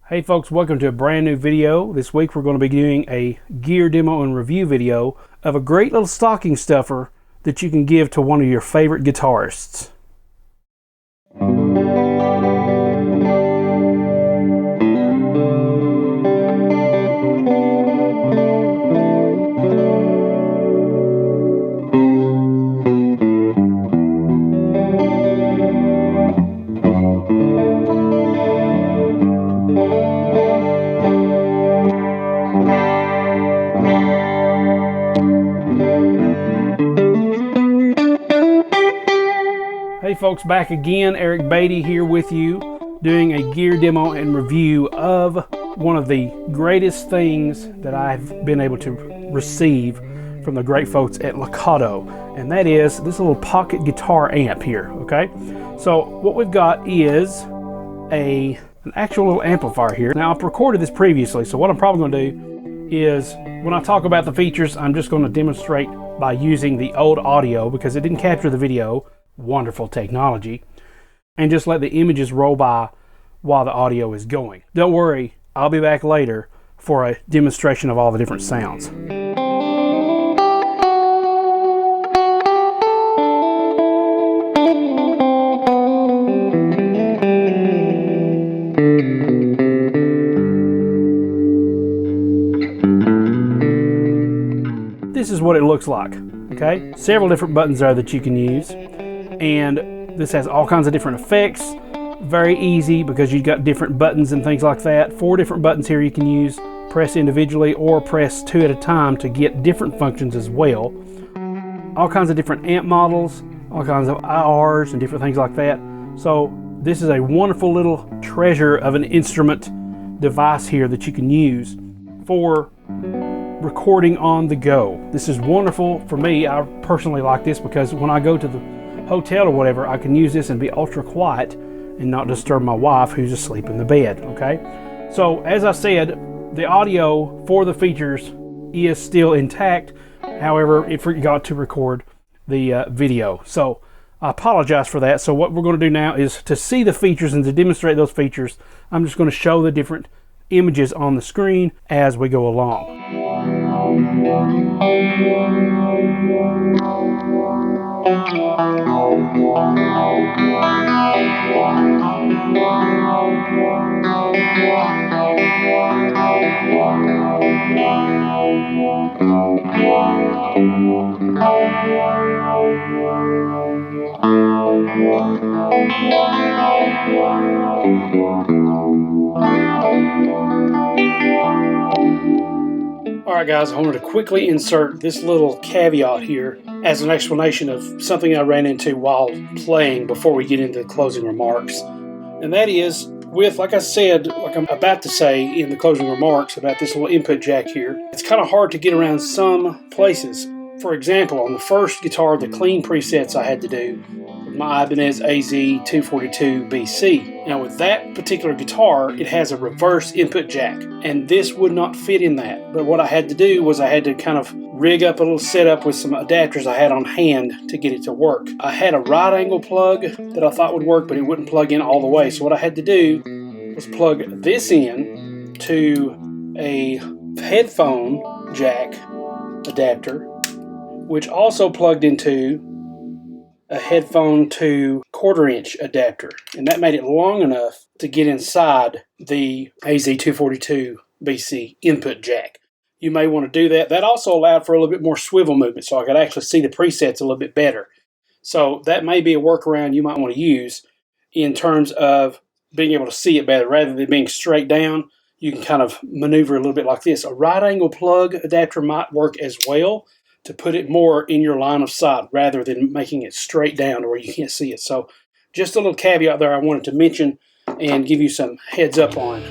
Hey folks, welcome to a brand new video. This week we're going to be doing a gear demo and review video of a great little stocking stuffer that you can give to one of your favorite guitarists. Hey folks, back again. Eric Beatty here with you, doing a gear demo and review of one of the greatest things that I've been able to receive from the great folks at Lekato, and that is this little pocket guitar amp here, okay? So what we've got is an actual little amplifier here. Now I've recorded this previously, so what I'm probably going to do is when I talk about the features, I'm just going to demonstrate by using the old audio because it didn't capture the video. Wonderful technology, and just let the images roll by while the audio is going. Don't worry, I'll be back later for a demonstration of all the different sounds. This is what it looks like, okay? Several different buttons there that you can use. And this has all kinds of different effects. Very easy because you've got different buttons and things like that. 4 different buttons here you can use, press individually or press 2 at a time to get different functions as well. All kinds of different amp models, all kinds of IRs and different things like that. So this is a wonderful little treasure of an instrument device here that you can use for recording on the go. This is wonderful for me. I personally like this because when I go to the hotel or whatever, I can use this and be ultra quiet and not disturb my wife who's asleep in the bed, okay? So as I said, the audio for the features is still intact. However, it forgot to record the video. So I apologize for that. So what we're going to do now is to see the features and to demonstrate those features, I'm just going to show the different images on the screen as we go along. Alright guys, I wanted to quickly insert this little caveat here as an explanation of something I ran into while playing before we get into the closing remarks. And that is, like I said, like I'm about to say in the closing remarks about this little input jack here, it's kind of hard to get around some places. For example, on the first guitar, the clean presets I had to do, my Ibanez AZ-242BC. Now with that particular guitar, it has a reverse input jack, and this would not fit in that. But what I had to do was I had to kind of rig up a little setup with some adapters I had on hand to get it to work. I had a right angle plug that I thought would work, but it wouldn't plug in all the way. So what I had to do was plug this in to a headphone jack adapter, which also plugged into a headphone to 1/4-inch adapter, and that made it long enough to get inside the AZ-242BC input jack. You may want to do that. That also allowed for a little bit more swivel movement, so I could actually see the presets a little bit better. So that may be a workaround you might want to use in terms of being able to see it better. Rather than being straight down, you can kind of maneuver a little bit like this. A right angle plug adapter might work as well, to put it more in your line of sight rather than making it straight down to where you can't see it. So just a little caveat there I wanted to mention and give you some heads up on.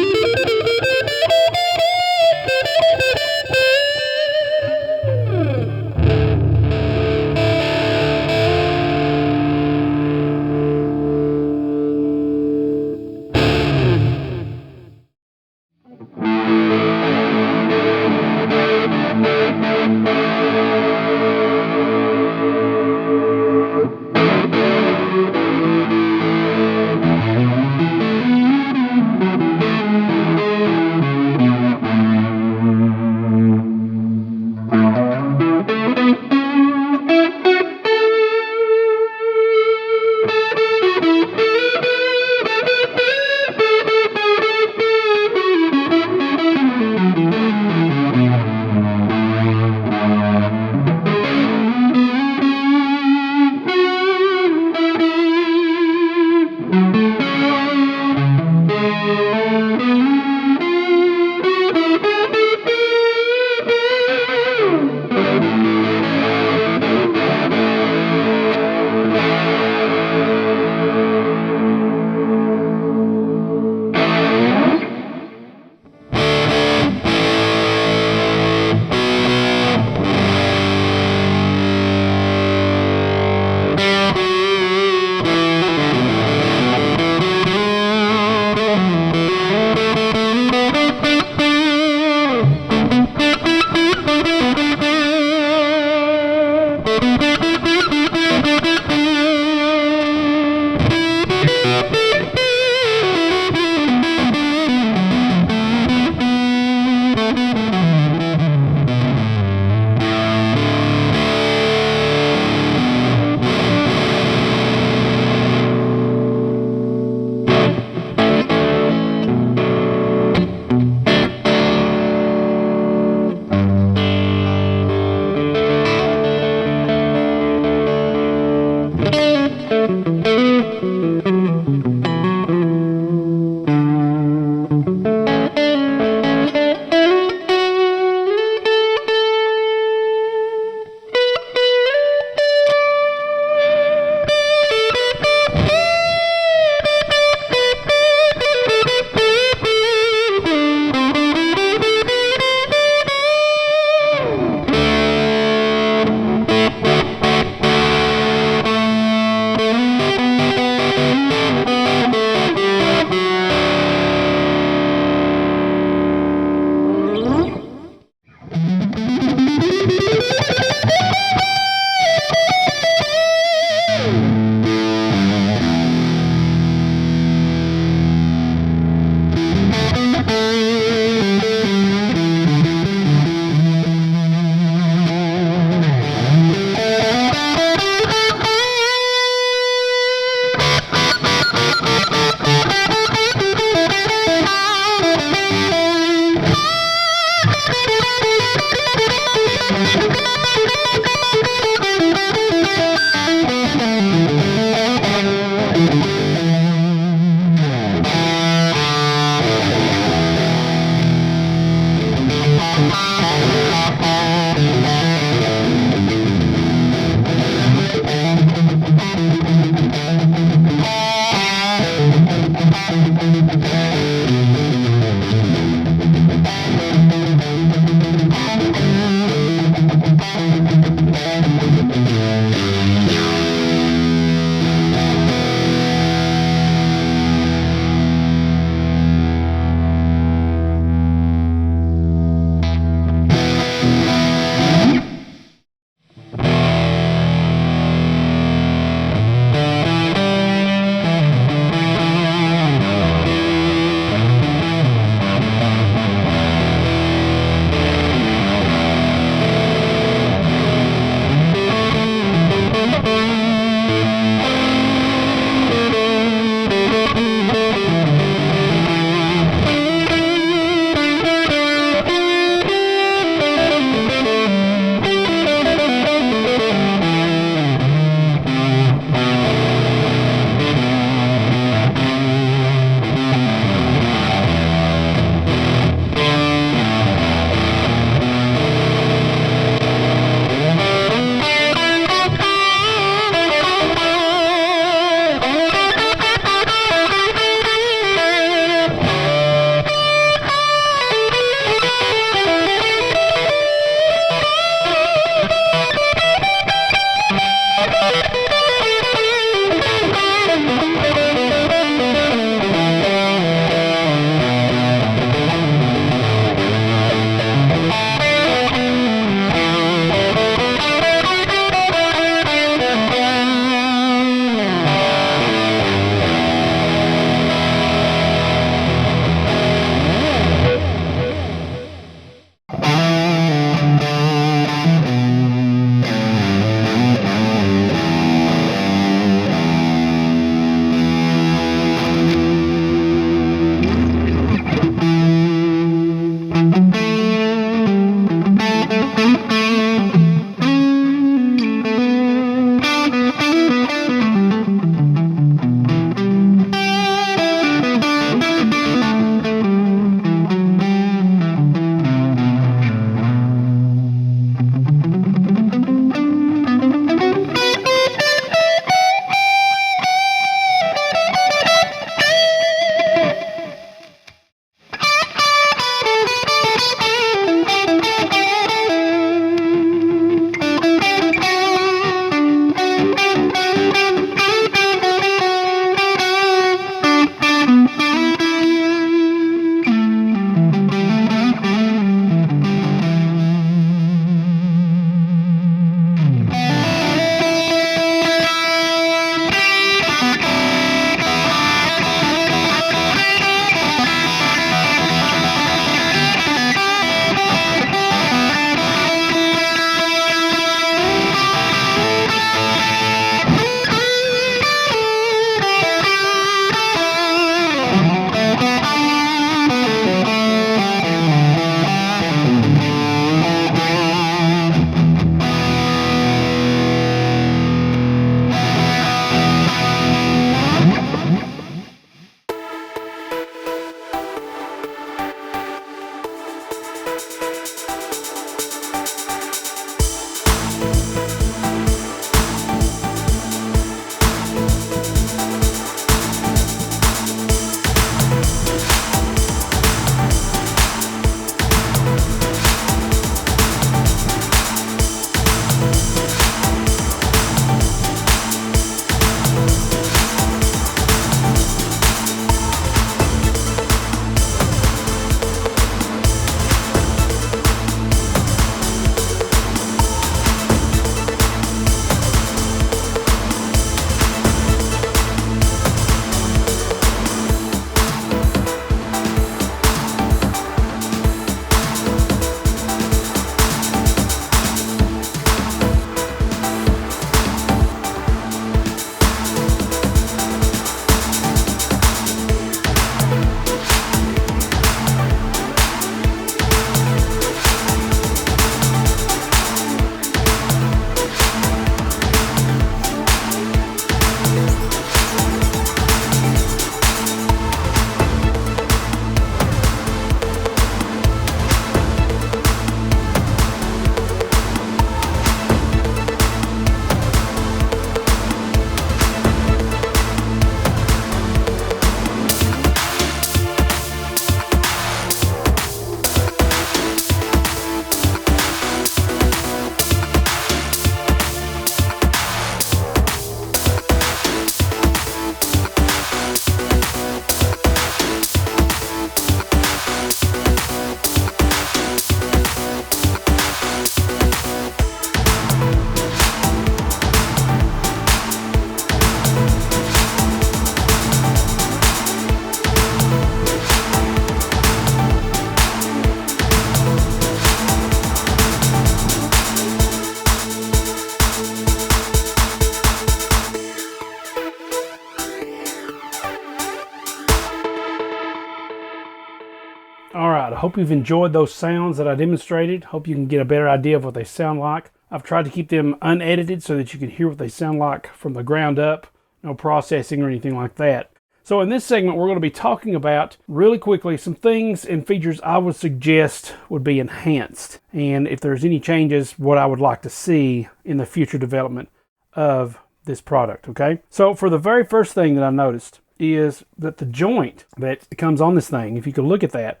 Alright, I hope you've enjoyed those sounds that I demonstrated. Hope you can get a better idea of what they sound like. I've tried to keep them unedited so that you can hear what they sound like from the ground up. No processing or anything like that. So in this segment, we're going to be talking about, really quickly, some things and features I would suggest would be enhanced. And if there's any changes, what I would like to see in the future development of this product, okay? So for the very first thing that I noticed is that the joint that comes on this thing, if you could look at that,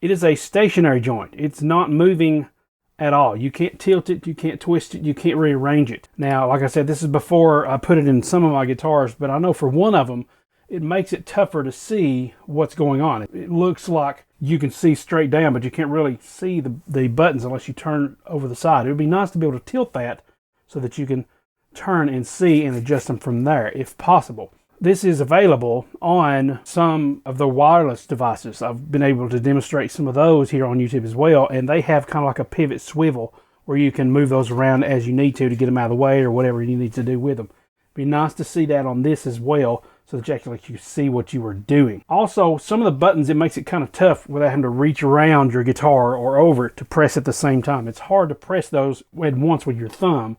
it is a stationary joint. It's not moving at all. You can't tilt it, you can't twist it, you can't rearrange it. Now, like I said, this is before I put it in some of my guitars, but I know for one of them, it makes it tougher to see what's going on. It looks like you can see straight down, but you can't really see the buttons unless you turn over the side. It would be nice to be able to tilt that so that you can turn and see and adjust them from there, if possible. This is available on some of the wireless devices. I've been able to demonstrate some of those here on YouTube as well, and they have kind of like a pivot swivel where you can move those around as you need to get them out of the way or whatever you need to do with them. It'd be nice to see that on this as well, so that you actually see what you were doing. Also, some of the buttons, it makes it kind of tough without having to reach around your guitar or over it to press at the same time. It's hard to press those at once with your thumb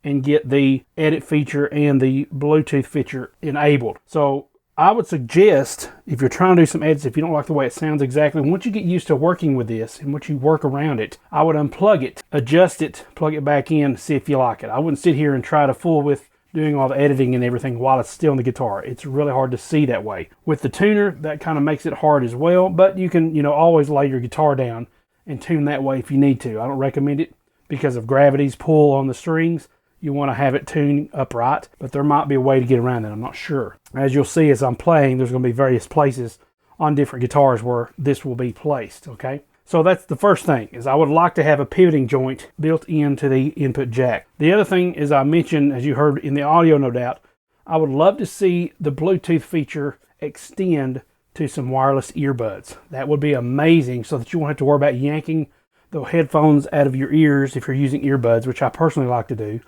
and get the edit feature and the Bluetooth feature enabled. So I would suggest, if you're trying to do some edits, if you don't like the way it sounds exactly, once you get used to working with this and once you work around it, I would unplug it, adjust it, plug it back in, see if you like it. I wouldn't sit here and try to fool with doing all the editing and everything while it's still in the guitar. It's really hard to see that way. With the tuner, that kind of makes it hard as well, but you can, always lay your guitar down and tune that way if you need to. I don't recommend it because of gravity's pull on the strings. You want to have it tuned upright, but there might be a way to get around that. I'm not sure. As you'll see as I'm playing, there's going to be various places on different guitars where this will be placed, okay? So that's the first thing, is I would like to have a pivoting joint built into the input jack. The other thing is, I mentioned, as you heard in the audio no doubt, I would love to see the Bluetooth feature extend to some wireless earbuds. That would be amazing, so that you won't have to worry about yanking the headphones out of your ears if you're using earbuds, which I personally like to do.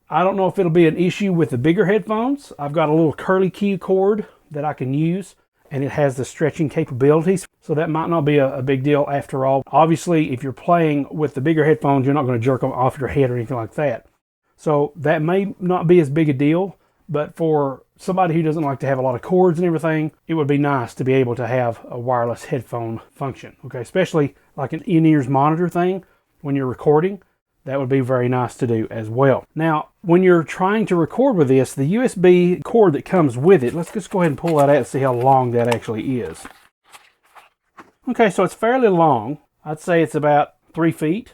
I don't know if it'll be an issue with the bigger headphones. I've got a little curly Q cord that I can use, and it has the stretching capabilities, so that might not be a big deal after all. Obviously, if you're playing with the bigger headphones, you're not going to jerk them off your head or anything like that. So that may not be as big a deal, but for somebody who doesn't like to have a lot of cords and everything, it would be nice to be able to have a wireless headphone function, okay? Especially like an in-ears monitor thing when you're recording. that would be very nice to do as well. Now, when you're trying to record with this, the USB cord that comes with it, let's just go ahead and pull that out and see how long that actually is. Okay, so it's fairly long. I'd say it's about 3 feet.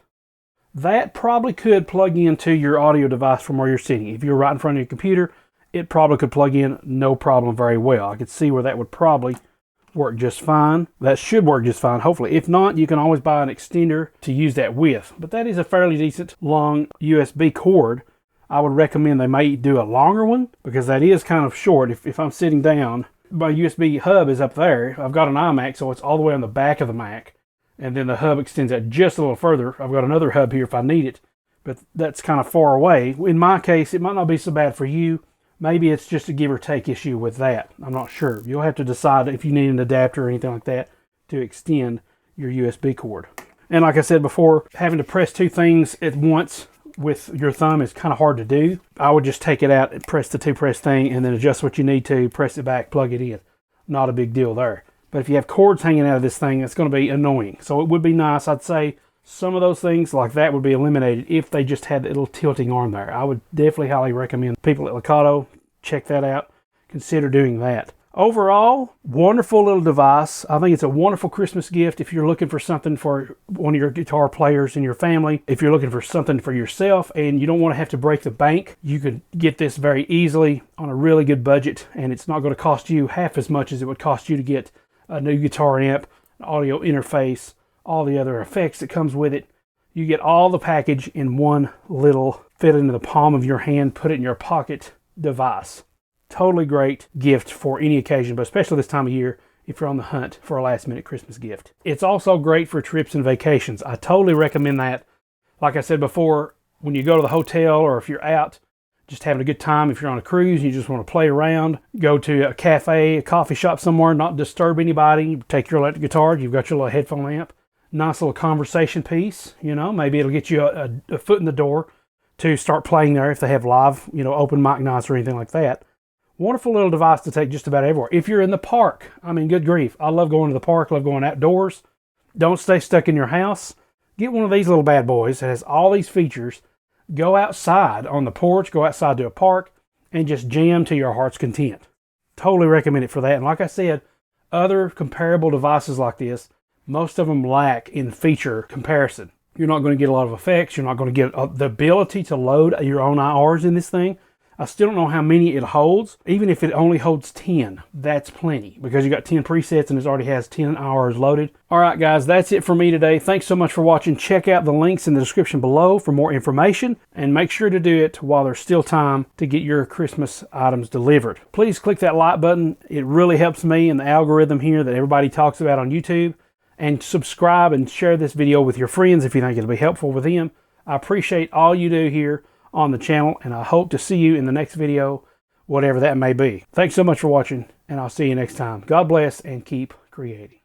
That probably could plug into your audio device from where you're sitting. If you're right in front of your computer, it probably could plug in no problem very well. I could see where that would probably work just fine. That should work just fine, hopefully. If not, you can always buy an extender to use that with. But that is a fairly decent long USB cord. I would recommend they may do a longer one because that is kind of short. If I'm sitting down, my USB hub is up there. I've got an iMac, so it's all the way on the back of the Mac. And then the hub extends out just a little further. I've got another hub here if I need it, but that's kind of far away. In my case, it might not be so bad for you. Maybe it's just a give or take issue with that. I'm not sure. You'll have to decide if you need an adapter or anything like that to extend your USB cord. And like I said before, having to press two things at once with your thumb is kind of hard to do. I would just take it out and press the two press thing and then adjust what you need to, press it back, plug it in. Not a big deal there. But if you have cords hanging out of this thing, it's going to be annoying. So it would be nice. I'd say some of those things like that would be eliminated if they just had that little tilting arm there. I would definitely highly recommend people at Lekato check that out. Consider doing that. Overall, wonderful little device. I think it's a wonderful Christmas gift if you're looking for something for one of your guitar players in your family. If you're looking for something for yourself and you don't want to have to break the bank, you could get this very easily on a really good budget, and it's not going to cost you half as much as it would cost you to get a new guitar amp, an audio interface, all the other effects that comes with it. You get all the package in one little fit into the palm of your hand, put it in your pocket device. Totally great gift for any occasion, but especially this time of year if you're on the hunt for a last minute Christmas gift. It's also great for trips and vacations. I totally recommend that. Like I said before, when you go to the hotel or if you're out just having a good time, if you're on a cruise and you just want to play around, go to a cafe, a coffee shop somewhere, not disturb anybody, take your electric guitar, you've got your little headphone amp, nice little conversation piece, you know, maybe it'll get you a foot in the door to start playing there if they have live, you know, open mic nights or anything like that. Wonderful little device to take just about everywhere. If you're in the park, I mean, good grief. I love going to the park, love going outdoors. Don't stay stuck in your house. Get one of these little bad boys that has all these features. Go outside on the porch, go outside to a park, and just jam to your heart's content. Totally recommend it for that. And like I said, other comparable devices like this, most of them lack in feature comparison. You're not going to get a lot of effects. You're not going to get the ability to load your own IRs in this thing. I still don't know how many it holds. Even if it only holds 10, that's plenty because you got 10 presets and it already has 10 hours loaded. All right, guys, that's it for me today. Thanks so much for watching. Check out the links in the description below for more information, and make sure to do it while there's still time to get your Christmas items delivered. Please click that like button. It really helps me and the algorithm here that everybody talks about on YouTube. And subscribe and share this video with your friends if you think it'll be helpful with them. I appreciate all you do here on the channel, and I hope to see you in the next video, whatever that may be. Thanks so much for watching, and I'll see you next time. God bless, and keep creating.